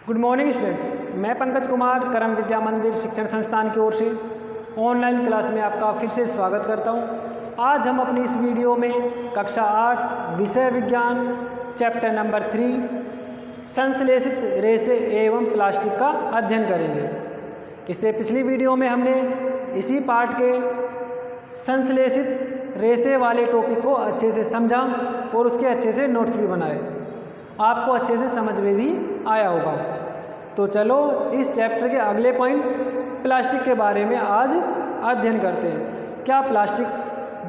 Good morning student, मैं पंकज कुमार करम विद्या मंदिर शिक्षण संस्थान की ओर से ऑनलाइन क्लास में आपका फिर से स्वागत करता हूं। आज हम अपनी इस वीडियो में कक्षा 8 विषय विज्ञान चैप्टर नंबर 3 संश्लेषित रेसे एवं प्लास्टिक का अध्ययन करेंगे। इससे पिछली वीडियो में हमने इसी पार्ट के संश्लेषित रेसे वाले टॉपिक को अच्छे से समझा और उसके अच्छे से नोट्स भी बनाए। आपको अच्छे से समझ में भी आया होगा। तो चलो इस चैप्टर के अगले पॉइंट प्लास्टिक के बारे में आज अध्ययन करते हैं। क्या प्लास्टिक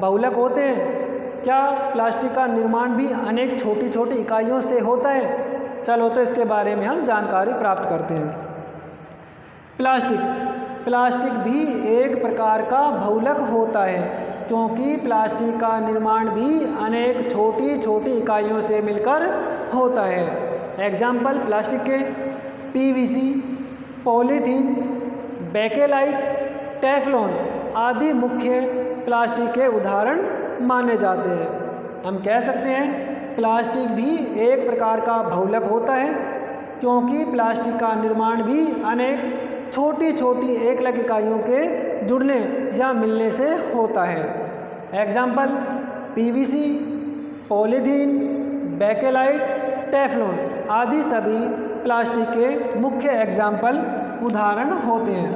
बहुलक होते हैं? क्या प्लास्टिक का निर्माण भी अनेक छोटी छोटी इकाइयों से होता है? चलो तो इसके बारे में हम जानकारी प्राप्त करते हैं। प्लास्टिक भी एक प्रकार का बहुलक होता है, क्योंकि प्लास्टिक का निर्माण भी अनेक छोटी छोटी इकाइयों से मिलकर होता है। एग्जाम्पल प्लास्टिक के पीवीसी, पॉलीथीन, बेकेलाइट, टेफ्लॉन आदि मुख्य प्लास्टिक के उदाहरण माने जाते हैं। हम कह सकते हैं प्लास्टिक भी एक प्रकार का बहुलक होता है, क्योंकि प्लास्टिक का निर्माण भी अनेक छोटी छोटी एकलक इकाइयों के जुड़ने या मिलने से होता है। Example PVC, polythene, bakelite, Teflon आदि सभी प्लास्टिक के मुख्य एग्जाम्पल उदाहरण होते हैं।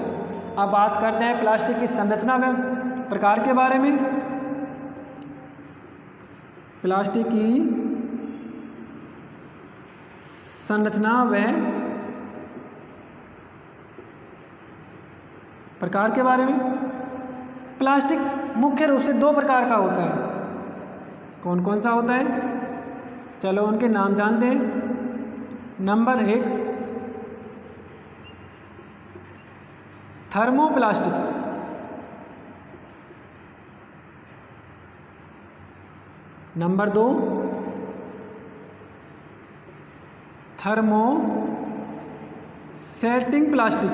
अब बात करते हैं प्लास्टिक की संरचना में प्रकार के बारे में। प्लास्टिक की संरचना व प्रकार के बारे में। प्लास्टिक मुख्य रूप से दो प्रकार का होता है। कौन कौन सा होता है? चलो उनके नाम जानते हैं। Number 1 thermoplastic. Number 2 thermosetting plastic.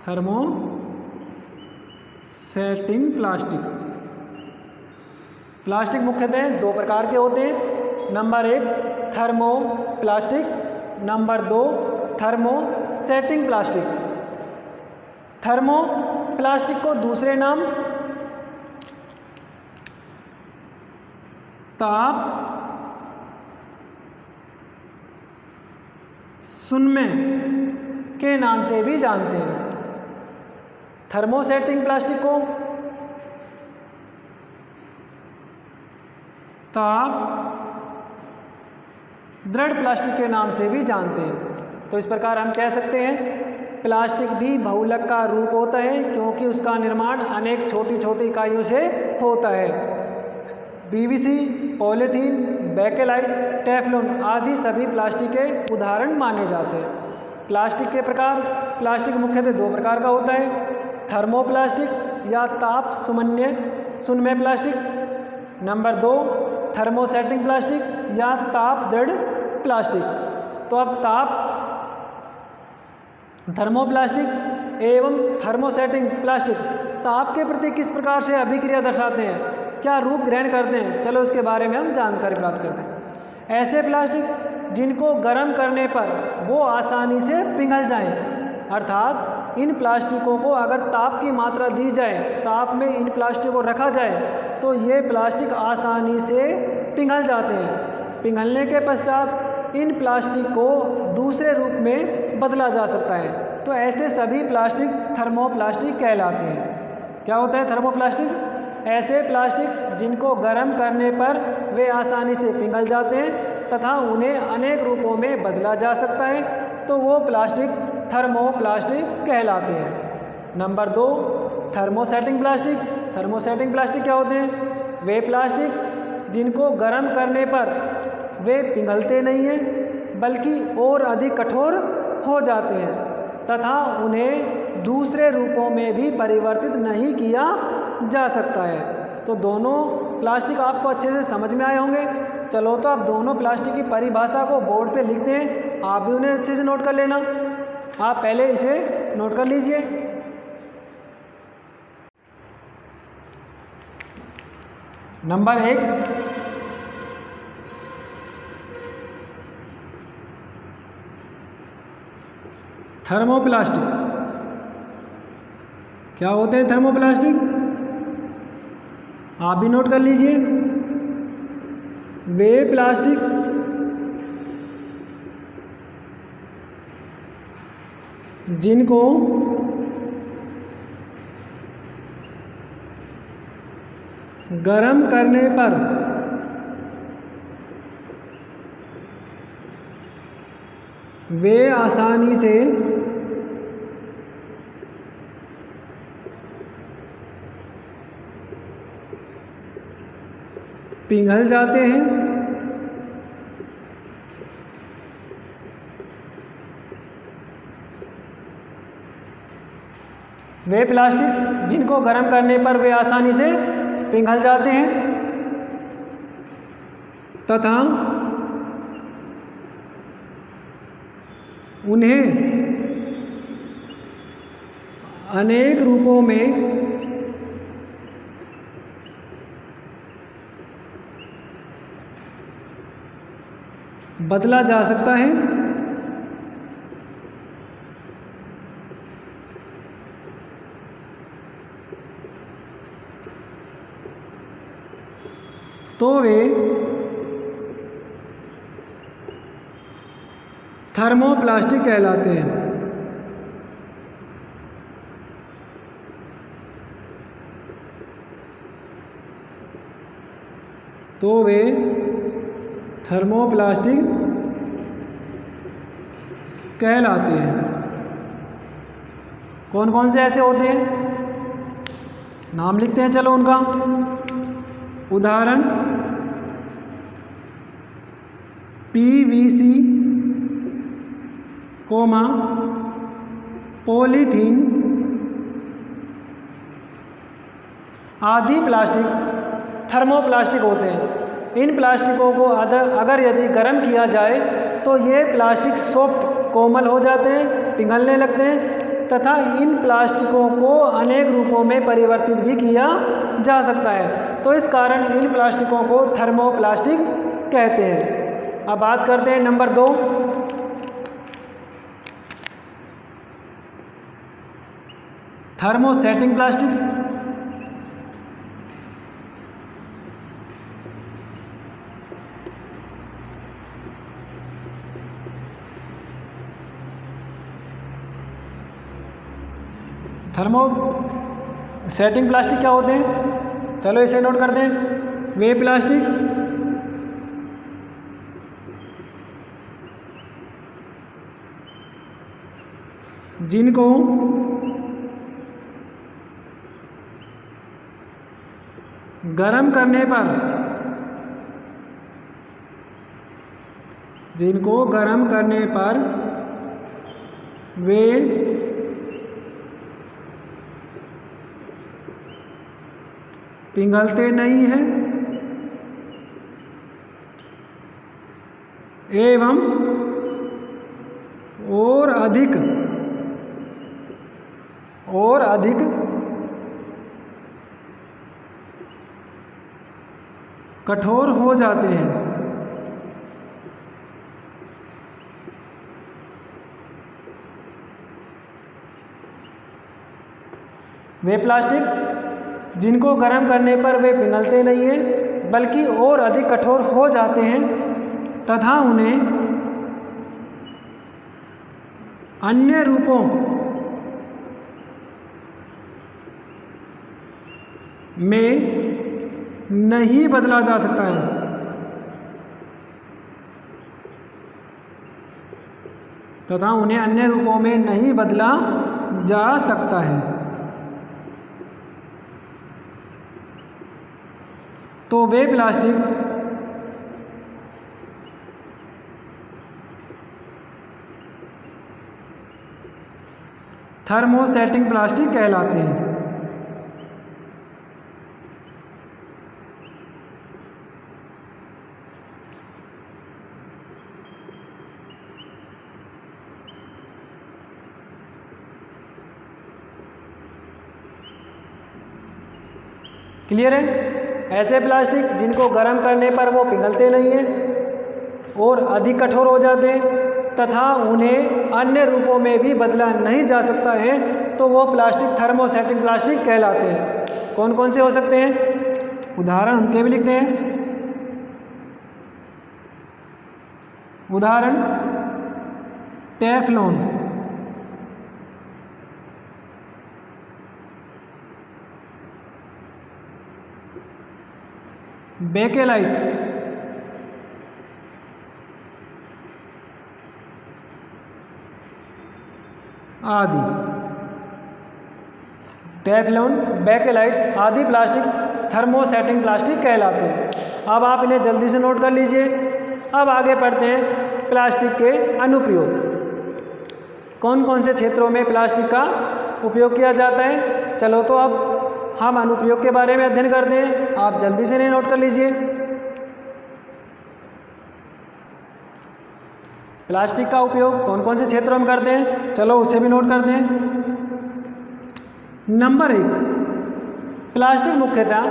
Thermosetting plastic. Plastic मुख्यतः दो प्रकार के होते हैं। Number 1 thermoplastic, number 2 thermosetting plastic. Thermoplastic को दूसरे नाम ताप सुन्मे के नाम से भी जानते हैं। थर्मोसेटिंग प्लास्टिक को ताप दृढ़ प्लास्टिक के नाम से भी जानते हैं। तो इस प्रकार हम कह सकते हैं प्लास्टिक भी बहुलक का रूप होता है, क्योंकि उसका निर्माण अनेक छोटी छोटी इकाइयों से होता है। पीवीसी, पॉलीथीन, बेकेलाइट, टेफ्लॉन आदि सभी प्लास्टिक के उदाहरण माने जाते हैं। प्लास्टिक के प्रकार। प्लास्टिक मुख्यतः दो प्रकार का होता है। थर्मोप्लास्टिक या ताप सुन्मय प्लास्टिक। नंबर 2 थर्मोसेटिंग प्लास्टिक या ताप दृढ़ प्लास्टिक। तो अब थर्मोप्लास्टिक एवं थर्मोसेटिंग प्लास्टिक ताप के प्रति किस प्रकार से अभिक्रिया दर्शाते हैं, क्या रूप ग्रहण करते हैं, चलो इसके बारे में हम जानकारी प्राप्त करते हैं। ऐसे प्लास्टिक जिनको गर्म करने पर वो आसानी से पिघल जाएं, अर्थात इन प्लास्टिकों को अगर ताप की मात्रा दी जाए, ताप में इन प्लास्टिक को रखा जाए तो ये प्लास्टिक आसानी से पिघल जाते हैं। पिघलने के पश्चात इन प्लास्टिक को दूसरे रूप में बदला जा सकता है। तो ऐसे सभी प्लास्टिक थर्मोप्लास्टिक कहलाते हैं। क्या होता है थर्मोप्लास्टिक? ऐसे प्लास्टिक जिनको गर्म करने पर वे आसानी से पिघल जाते हैं तथा उन्हें अनेक रूपों में बदला जा सकता है, तो वो प्लास्टिक थर्मोप्लास्टिक कहलाते हैं। Number 2 thermosetting plastic. Thermosetting plastic क्या होते हैं? वे प्लास्टिक जिनको गर्म करने पर वे पिघलते नहीं हैं, बल्कि और अधिक कठोर हो जाते हैं तथा उन्हें दूसरे रूपों में भी परिवर्तित नहीं किया जा सकता है। तो दोनों प्लास्टिक आपको अच्छे से समझ में आए होंगे। चलो तो आप दोनों प्लास्टिक की परिभाषा को बोर्ड पे लिखते हैं, आप भी उन्हें अच्छे से नोट कर लेना। आप पहले इसे नोट कर लीजिए। Number 1 thermoplastic. क्या होते हैं थर्मोप्लास्टिक? आप भी नोट कर लीजिए। वे प्लास्टिक जिनको गर्म करने पर वे आसानी से पिघल जाते हैं। वे प्लास्टिक जिनको गर्म करने पर वे आसानी से पिघल जाते हैं तथा उन्हें अनेक रूपों में बदला जा सकता है। तो वे थर्मोप्लास्टिक कहलाते हैं। तो वे थर्मोप्लास्टिक कहलाते हैं। कौन कौन से ऐसे होते हैं? नाम लिखते हैं चलो उनका। उदाहरण पीवीसी, पॉलीथीन आदि प्लास्टिक थर्मोप्लास्टिक होते हैं। इन प्लास्टिकों को अगर यदि गर्म किया जाए तो ये प्लास्टिक सॉफ्ट कोमल हो जाते हैं, पिघलने लगते हैं तथा इन प्लास्टिकों को अनेक रूपों में परिवर्तित भी किया जा सकता है। तो इस कारण इन प्लास्टिकों को थर्मोप्लास्टिक कहते हैं। अब बात करते हैं number 2, thermosetting plastic. Thermosetting plastic क्या होते हैं? चलो इसे नोट करते हैं। वे प्लास्टिक जिनको गर्म करने पर वे पिघलते नहीं हैं एवं और अधिक कठोर हो जाते हैं। वे प्लास्टिक जिनको गर्म करने पर वे पिघलते नहीं हैं बल्कि और अधिक कठोर हो जाते हैं तथा उन्हें अन्य रूपों में नहीं बदला जा सकता है। तथा उन्हें अन्य रूपों में नहीं बदला जा सकता है। तो वे प्लास्टिक थर्मोसेटिंग प्लास्टिक कहलाते हैं। क्लियर है? ऐसे प्लास्टिक जिनको गर्म करने पर वो पिघलते नहीं हैं और अधिक कठोर हो जाते हैं तथा उन्हें अन्य रूपों में भी बदला नहीं जा सकता है तो वो प्लास्टिक थर्मोसेटिंग प्लास्टिक कहलाते हैं। कौन कौन से हो सकते हैं, उदाहरण उनके भी लिखते हैं। उदाहरण टेफ्लॉन, बेकेलाइट, आदि। टेफ्लॉन, बेकेलाइट आदि प्लास्टिक थर्मोसेटिंग प्लास्टिक कहलाते हैं। अब आप इन्हें जल्दी से नोट कर लीजिए। अब आगे पढ़ते हैं प्लास्टिक के अनुप्रयोग। कौन कौन से क्षेत्रों में प्लास्टिक का उपयोग किया जाता है, चलो तो अब हम अनुप्रयोग के बारे में अध्ययन करते हैं। आप जल्दी से इन्हें नोट कर लीजिए। प्लास्टिक का उपयोग कौन कौन से क्षेत्रों में करते हैं, चलो उसे भी नोट करते हैं। नंबर 1, प्लास्टिक मुख्यतः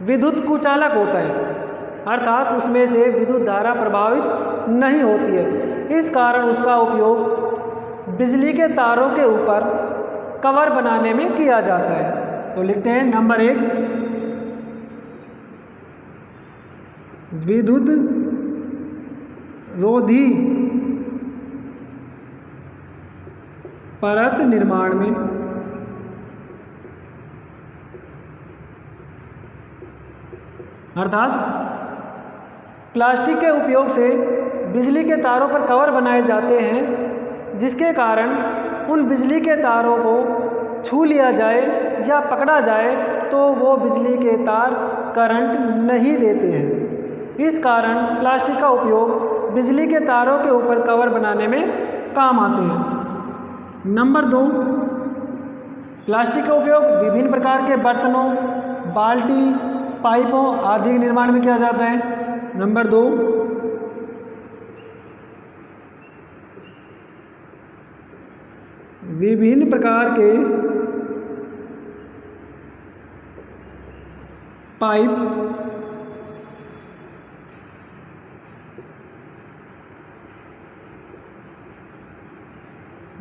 विद्युत कुचालक होता है, अर्थात उसमें से विद्युत धारा प्रभावित नहीं होती है। इस कारण उसका उपयोग बिजली के तारों के ऊपर कवर बनाने में किया जाता है। तो लिखते हैं नंबर 1, विद्युत रोधी परत निर्माण में अर्थात प्लास्टिक के उपयोग से बिजली के तारों पर कवर बनाए जाते हैं, जिसके कारण उन बिजली के तारों को छू लिया जाए या पकड़ा जाए तो वो बिजली के तार करंट नहीं देते हैं। इस कारण प्लास्टिक का उपयोग बिजली के तारों के ऊपर कवर बनाने में काम आते हैं। नंबर 2, प्लास्टिक का उपयोग विभिन्न प्रकार के बर्तनों, बाल्टी, पाइपों आदि के निर्माण में किया जाता है। नंबर 2, विभिन्न प्रकार के पाइप,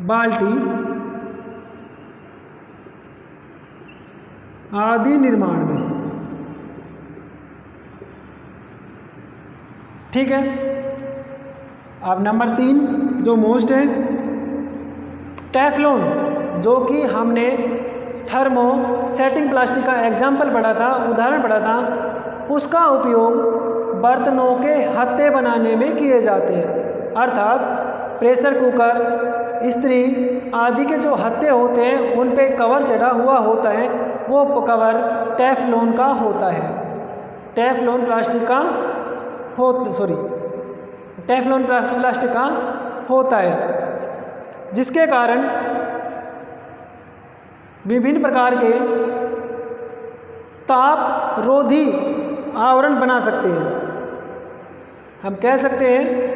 बाल्टी आदि निर्माण में। ठीक है। अब नंबर 3 जो मोस्ट है, टेफ्लॉन, जो कि हमने थर्मोसेटिंग प्लास्टिक का एग्जाम्पल पढ़ा था, उदाहरण पढ़ा था, उसका उपयोग बर्तनों के हत्थे बनाने में किए जाते हैं। अर्थात प्रेशर कुकर, इस्त्री आदि के जो हत्थे होते हैं उन पे कवर चढ़ा हुआ होता है, वो कवर टेफ्लॉन का होता है। टेफ्लॉन प्लास्टिक का टेफ्लॉन प्लास्टिक का होता है, जिसके कारण विभिन्न प्रकार के ताप रोधी आवरण बना सकते हैं। हम कह सकते हैं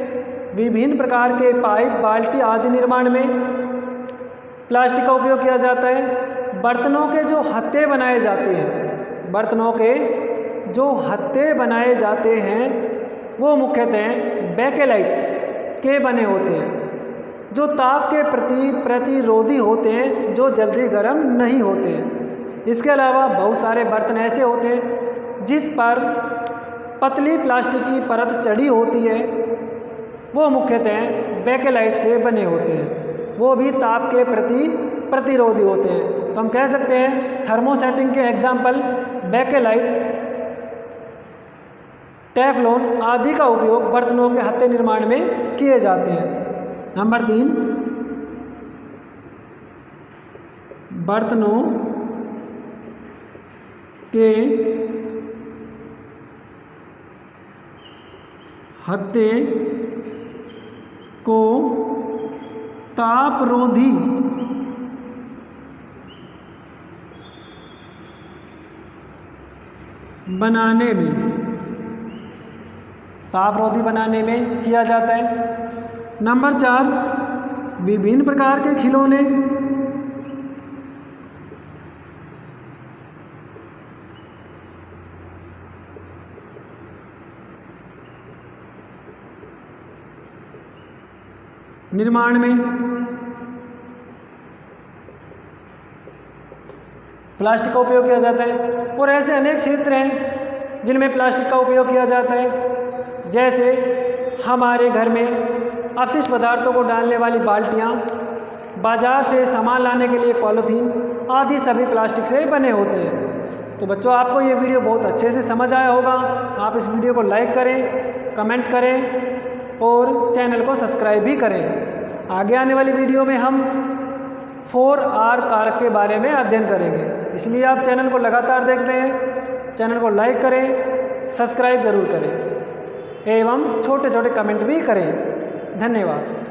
विभिन्न प्रकार के पाइप, बाल्टी आदि निर्माण में प्लास्टिक का उपयोग किया जाता है। बर्तनों के जो हत्थे बनाए जाते हैं, बर्तनों के जो हत्थे बनाए जाते हैं वो मुख्यतः बेकेलाइट के बने होते हैं, जो ताप के प्रति प्रतिरोधी होते हैं, जो जल्दी गर्म नहीं होते हैं। इसके अलावा बहुत सारे बर्तन ऐसे होते हैं जिस पर पतली प्लास्टिक की परत चढ़ी होती है, वो मुख्यतः बेकेलाइट से बने होते हैं, वो भी ताप के प्रति प्रतिरोधी होते हैं। तो हम कह सकते हैं थर्मोसेटिंग के एग्जाम्पल बेकेलाइट, टेफ्लॉन आदि का उपयोग बर्तनों के हत्थे निर्माण में किए जाते हैं। नंबर 3, बर्तनों के हत्थे को तापरोधी बनाने में किया जाता है। नंबर 4, विभिन्न प्रकार के खिलौने, निर्माण में प्लास्टिक का उपयोग किया जाता है। और ऐसे अनेक क्षेत्र हैं जिनमें प्लास्टिक का उपयोग किया जाता है, जैसे हमारे घर में अपशिष्ट पदार्थों को डालने वाली बाल्टियाँ, बाजार से सामान लाने के लिए पॉलीथीन आदि सभी प्लास्टिक से बने होते हैं। तो बच्चों, आपको ये वीडियो बहुत अच्छे से समझ आया होगा। आप इस वीडियो को लाइक करें, कमेंट करें और चैनल को सब्सक्राइब भी करें। आगे आने वाली वीडियो में हम 4R कारक के बारे में अध्ययन करेंगे, इसलिए आप चैनल को लगातार देखते हैं। चैनल को लाइक करें, सब्सक्राइब ज़रूर करें एवं छोटे छोटे कमेंट भी करें। धन्यवाद।